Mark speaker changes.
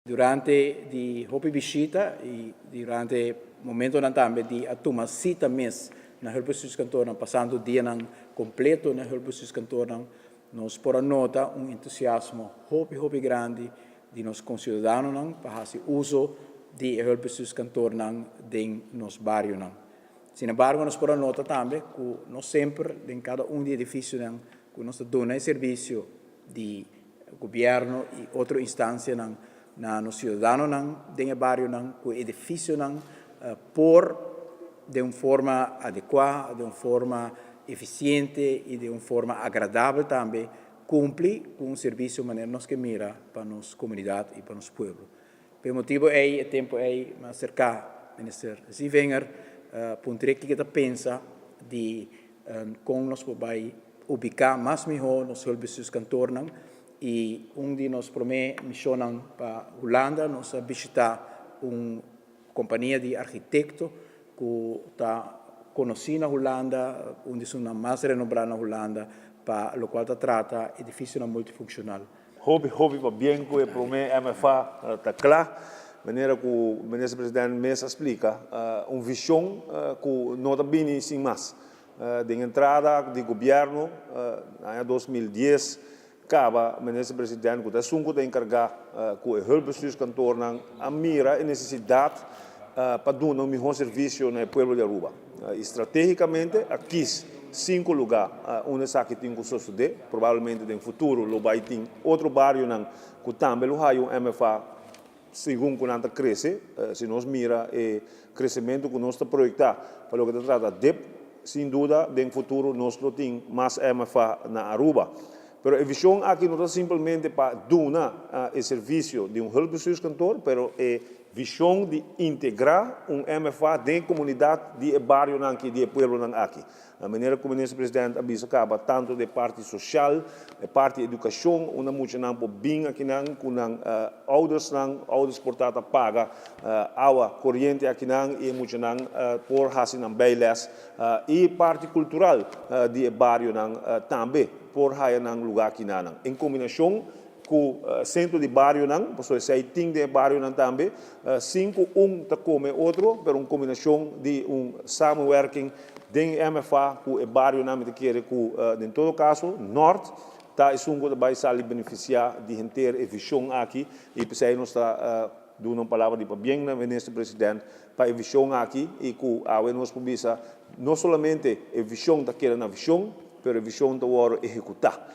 Speaker 1: Durante di hopi visita e durante il momento também di atuma sita mês na helbusus cantorna passando o dia completo na helbusus cantorna nos pora nota entusiasmo hopi grande di nos concidadãos para fazer uso de helbusus cantorna em nos barrio Sin embargo, nós pora nota também que nós sempre em cada de edifício que nós dona serviço de governo e outra instância na nos cidadãos dentro do barrio que edifício por de uma forma adequada, de uma forma eficiente e de uma forma agradável também cumpre com o serviço maneira nós que mira para nossa comunidade e para nosso povo. Por motivo é tempo mais cercar minister Zivenger puntre que kita pensa de com nós vai ubicar mais melhor nos serviços cantornam e de nós promete missão para Holanda nós visitar companhia de arquiteto que está conhecida na Holanda, onde são mais renombrada na Holanda, para o qual trata edifício multifuncional.
Speaker 2: Hobby para bem que promete MFA está claro. Maneira que o ministro-presidente Mesa explica, visão que não está bem sem mais. De entrada do governo, em 2010, acaba o ministro-presidente que está encarregado com o helbusus cantor a mira a necessidade para dar um melhor serviço no povo de Aruba. Estrategicamente, aqui 5 lugares onde que tem que suceder, provavelmente no futuro, vai ter outro bairro que também vai MFA segundo que nós cresce, se nós mira o crescimento que nós projetamos para o que trata de, sem dúvida, no futuro nós temos mais MFA na Aruba. Pero a visão aqui não é simplesmente para dar o serviço de helbusus cantor, pero é visão de integrar MFA dentro da comunidade de bairro de povo aqui. A maneira como o ministro-presidente avisa acaba tanto de parte social, de parte educação, uma muita por bem aqui com oudos portata paga água corrente aqui e muita por fazer bailes e parte cultural de bairro também por fazer lugar aqui em combinação com o centro de bairro pessoas sei tem de bairro também 5 tá come outro por uma combinação de working dentro MFA com o bairro que quer que em todo caso norte tá isso vai sair beneficiar de inteira visão aqui e pensei nós está dando uma palavra de bem na ministro-presidente para a visão aqui e que a nós publica não somente a visão daquela na visão, mas a visão da hora executar.